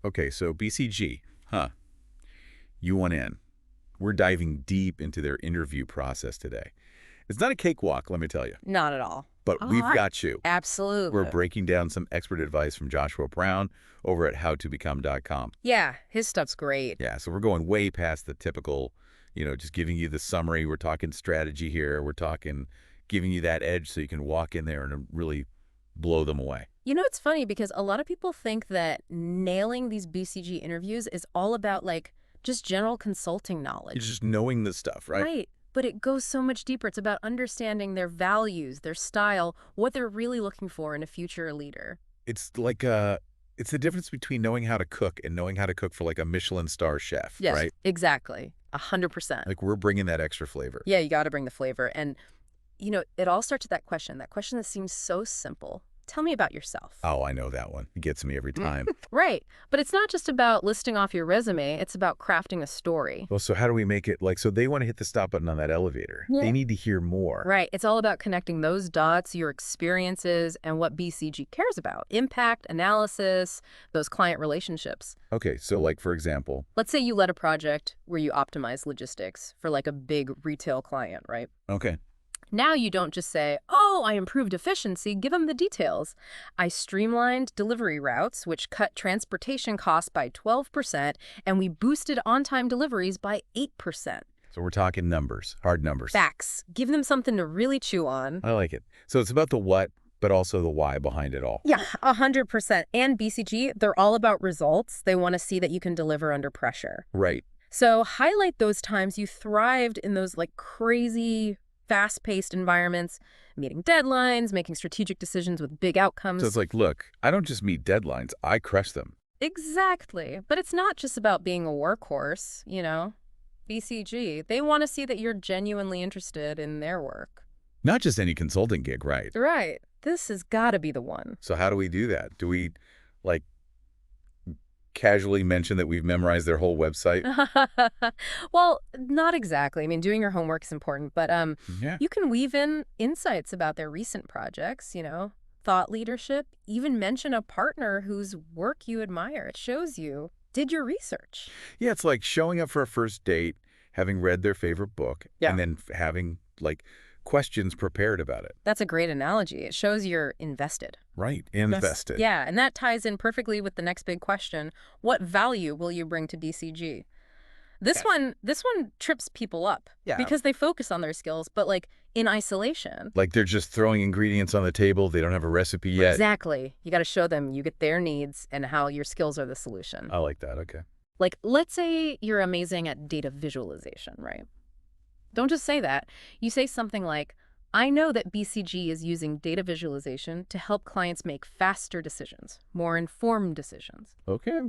Okay, so BCG, huh? You want in. We're diving deep into their interview process today. It's not a cakewalk, let me tell you, Not at all. but we've got you. We're Absolutely. breaking down some expert advice from Joshua Brown over at howtobecome.com. Yeah, his stuff's great. Yeah, so we're going way past the typical, just giving you the summary. We're talking strategy here. We're talking giving you that edge so you can walk in there and really blow them away. It's funny because a lot of people think that nailing these BCG interviews is all about just general consulting knowledge. It's just knowing the stuff, right? Right. But it goes so much deeper. It's about understanding their values, their style, what they're really looking for in a future leader. It's like it's the difference between knowing how to cook and knowing how to cook for like a Michelin star chef, Yes, right? exactly. 100%. Like we're bringing that extra flavor. Yeah, you got to bring the flavor. And, it all starts with that question that seems so simple. Tell me about yourself. Oh, I know that one. It gets me every time. Right. But it's not just about listing off your resume. It's about crafting a story. Well, so how do we make it so they want to hit the stop button on that elevator. Yeah. They need to hear more. Right. It's all about connecting those dots, your experiences, and what BCG cares about. Impact, analysis, those client relationships. Okay, so for example. Let's say you led a project where you optimize logistics for a big retail client, right? Okay. Now you don't just say, oh, I improved efficiency, give them the details. I streamlined delivery routes, which cut transportation costs by 12%, and we boosted on-time deliveries by 8%. So we're talking numbers, hard numbers. Facts. Give them something to really chew on. I like it. So it's about the what, but also the why behind it all. Yeah, 100%. And BCG, they're all about results. They want to see that you can deliver under pressure. Right. So highlight those times you thrived in those crazy fast-paced environments, meeting deadlines, making strategic decisions with big outcomes. So it's look, I don't just meet deadlines, I crush them. Exactly. But it's not just about being a workhorse, BCG, they want to see that you're genuinely interested in their work. Not just any consulting gig, right? Right. This has got to be the one. So how do we do that? Do we, casually mention that we've memorized their whole website? Well, not exactly. I mean, doing your homework is important, but Yeah. you can weave in insights about their recent projects, thought leadership, even mention a partner whose work you admire. It shows you did your research. Yeah, it's like showing up for a first date, having read their favorite book, Yeah. and then having, questions prepared about it. That's a great analogy. It shows you're invested. Right. Invested. Yeah, and that ties in perfectly with the next big question. What value will you bring to BCG? This one trips people up. Yeah. Because they focus on their skills, but in isolation. They're just throwing ingredients on the table. They don't have a recipe yet. Exactly. You got to show them you get their needs and how your skills are the solution. I like that. Okay. Let's say you're amazing at data visualization, right? Don't just say that. You say something like, I know that BCG is using data visualization to help clients make faster decisions, more informed decisions. Okay.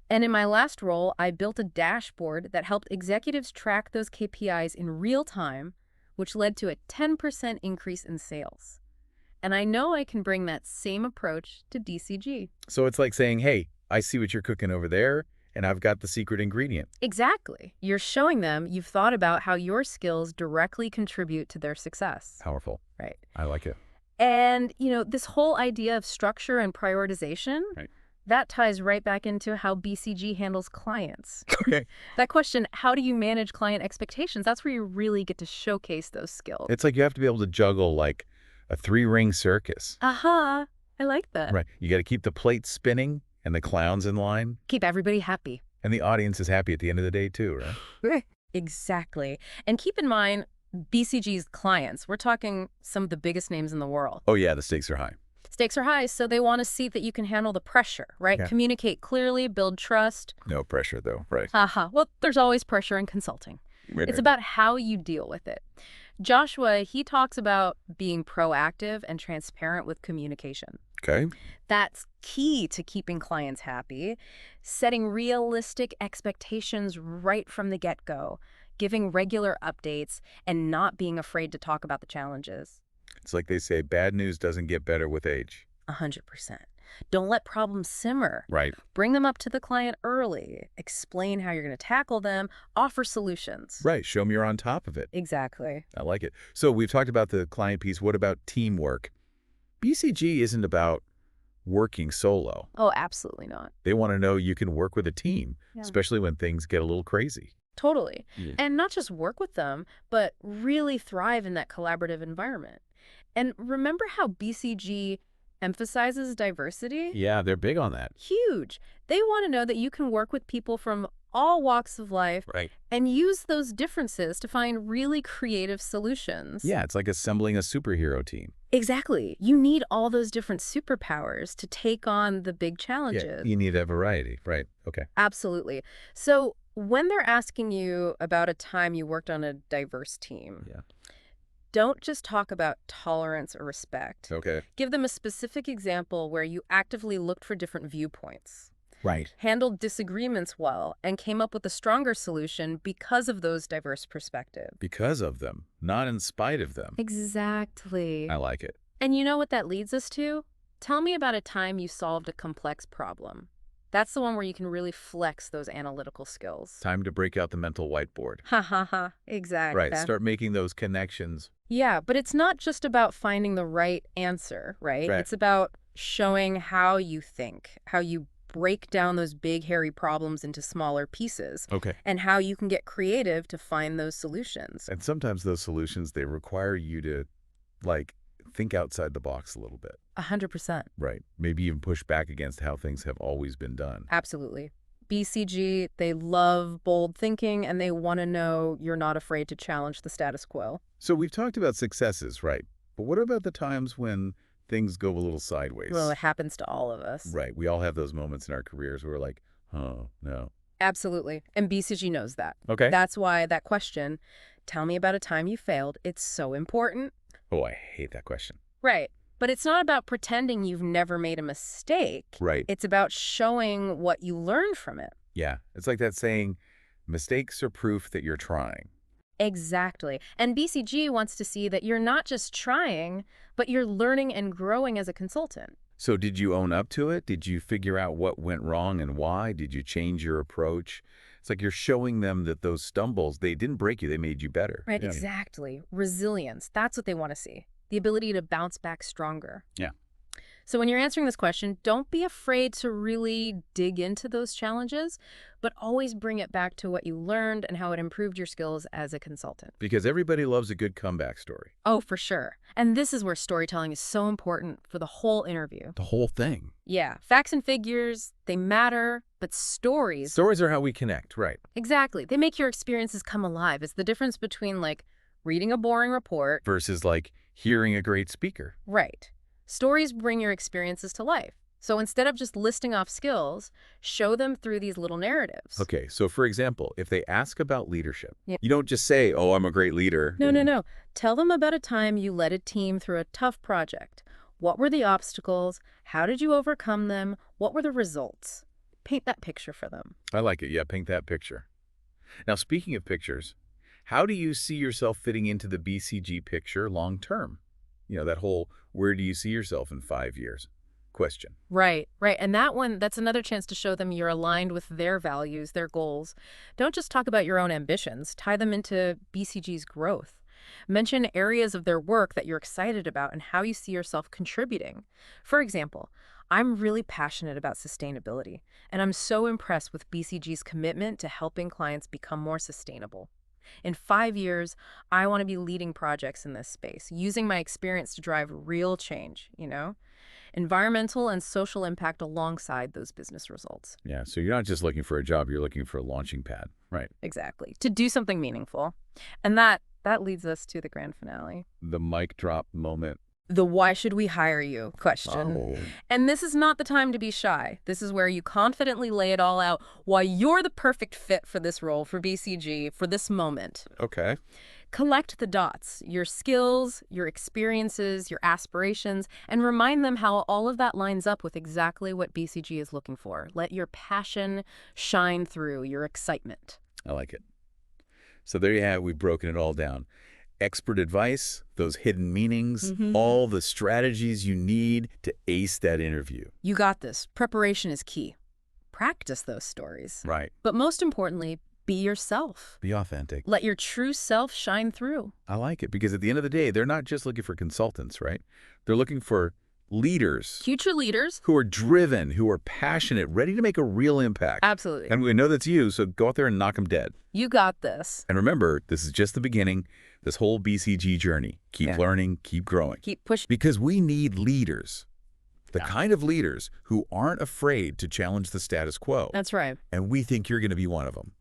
And in my last role, I built a dashboard that helped executives track those KPIs in real time, which led to a 10% increase in sales. And I know I can bring that same approach to BCG. So it's like saying, hey, I see what you're cooking over there, and I've got the secret ingredient. Exactly. You're showing them you've thought about how your skills directly contribute to their success. Powerful. Right. I like it. And, this whole idea of structure and prioritization, Right. that ties right back into how BCG handles clients. Okay. That question, how do you manage client expectations? That's where you really get to showcase those skills. It's like you have to be able to juggle a 3-ring circus. Aha, I like that. Right. You got to keep the plate spinning and the clowns in line. Keep everybody happy. And the audience is happy at the end of the day too, right? Exactly. And keep in mind, BCG's clients, we're talking some of the biggest names in the world. Oh yeah, the stakes are high. Stakes are high, so they want to see that you can handle the pressure, right? Yeah. Communicate clearly, build trust. No pressure though, right? Haha. Well, there's always pressure in consulting. It's about how you deal with it. Joshua, he talks about being proactive and transparent with communication. Okay. That's key to keeping clients happy, setting realistic expectations right from the get-go, giving regular updates, and not being afraid to talk about the challenges. It's like they say, bad news doesn't get better with age. 100%. Don't let problems simmer. Right. Bring them up to the client early. Explain how you're going to tackle them. Offer solutions. Right. Show them you're on top of it. Exactly. I like it. So we've talked about the client piece. What about teamwork? BCG isn't about working solo. Oh, absolutely not. They want to know you can work with a team, Yeah. especially when things get a little crazy. Totally. Yeah. And not just work with them, but really thrive in that collaborative environment. And remember how BCG emphasizes diversity? Yeah, they're big on that. Huge. They want to know that you can work with people from all walks of life Right. and use those differences to find really creative solutions. Yeah, it's like assembling a superhero team. Exactly. You need all those different superpowers to take on the big Yeah, challenges. you need a variety. Right. Okay. Absolutely. So when they're asking you about a time you worked on a diverse team, Yeah. don't just talk about tolerance or respect. Okay. Give them a specific example where you actively looked for different viewpoints, Right. handled disagreements well, and came up with a stronger solution because of those diverse perspectives. Because of them, not in spite of them. Exactly. I like it. And you know what that leads us to? Tell me about a time you solved a complex problem. That's the one where you can really flex those analytical skills. Time to break out the mental whiteboard. Ha ha ha. Exactly. Right. Start making those connections. Yeah, but it's not just about finding the right answer, right? Right. It's about showing how you think, how you break down those big, hairy problems into smaller pieces, Okay. and how you can get creative to find those solutions. And sometimes those solutions, they require you to, like, think outside the box a little bit. 100%. Right. Maybe even push back against how things have always been done. Absolutely. BCG, they love bold thinking, and they want to know you're not afraid to challenge the status quo. So we've talked about successes, right? But what about the times when things go a little sideways? Well, it happens to all of us. Right. We all have those moments in our careers where we're like, oh, no. Absolutely. And BCG knows that. Okay. That's why that question, tell me about a time you failed, it's so important. Oh, I hate that question. Right. But it's not about pretending you've never made a mistake. Right. It's about showing what you learned from it. Yeah. It's like that saying, mistakes are proof that you're trying. Exactly. And BCG wants to see that you're not just trying, but you're learning and growing as a consultant. So did you own up to it? Did you figure out what went wrong and why? Did you change your approach? It's like you're showing them that those stumbles, they didn't break you, they made you better. Right, Yeah. exactly. Resilience. That's what they want to see. The ability to bounce back stronger. Yeah. So when you're answering this question, don't be afraid to really dig into those challenges, but always bring it back to what you learned and how it improved your skills as a consultant. Because everybody loves a good comeback story. Oh, for sure. And this is where storytelling is so important for the whole interview. The whole thing. Yeah, facts and figures, they matter, but stories, Stories are how we connect, right? exactly. They make your experiences come alive. It's the difference between, like, reading a boring report. Versus like hearing a great speaker. Right. Stories bring your experiences to life. So instead of just listing off skills, show them through these little narratives. Okay, so for example, if they ask about leadership, Yeah. you don't just say, oh, I'm a great leader. No. Tell them about a time you led a team through a tough project. What were the obstacles? How did you overcome them? What were the results? Paint that picture for them. I like it. Yeah, paint that picture. Now, speaking of pictures, how do you see yourself fitting into the BCG picture long term? You know, that whole, where do you see yourself in 5 years question. Right. And that one, that's another chance to show them you're aligned with their values, their goals. Don't just talk about your own ambitions. Tie them into BCG's growth. Mention areas of their work that you're excited about and how you see yourself contributing. For example, I'm really passionate about sustainability, and I'm so impressed with BCG's commitment to helping clients become more sustainable. In 5 years, I want to be leading projects in this space, using my experience to drive real change, environmental and social impact alongside those business results. Yeah, so you're not just looking for a job, you're looking for a launching pad. Right. Exactly. To do something meaningful. And that leads us to the grand finale. The mic drop moment. The why should we hire you question. Oh. And this is not the time to be shy. This is where you confidently lay it all out why you're the perfect fit for this role, for BCG, for this moment. Okay. Collect the dots, your skills, your experiences, your aspirations, and remind them how all of that lines up with exactly what BCG is looking for. Let your passion shine through, your excitement. I like it. So there you have it. We've broken it all down. Expert advice, those hidden meanings, all the strategies you need to ace that interview. You got this. Preparation is key. Practice those stories. Right. But most importantly, be yourself. Be authentic. Let your true self shine through. I like it because at the end of the day, they're not just looking for consultants, right? They're looking for Leaders Future leaders? who are driven, who are passionate, ready to make a real impact. Absolutely. And we know that's you, so go out there and knock them dead. You got this. And remember, this is just the beginning, this whole BCG journey. Keep learning, keep growing. Keep pushing. Because we need leaders, the kind of leaders who aren't afraid to challenge the status quo. That's right. And we think you're going to be one of them.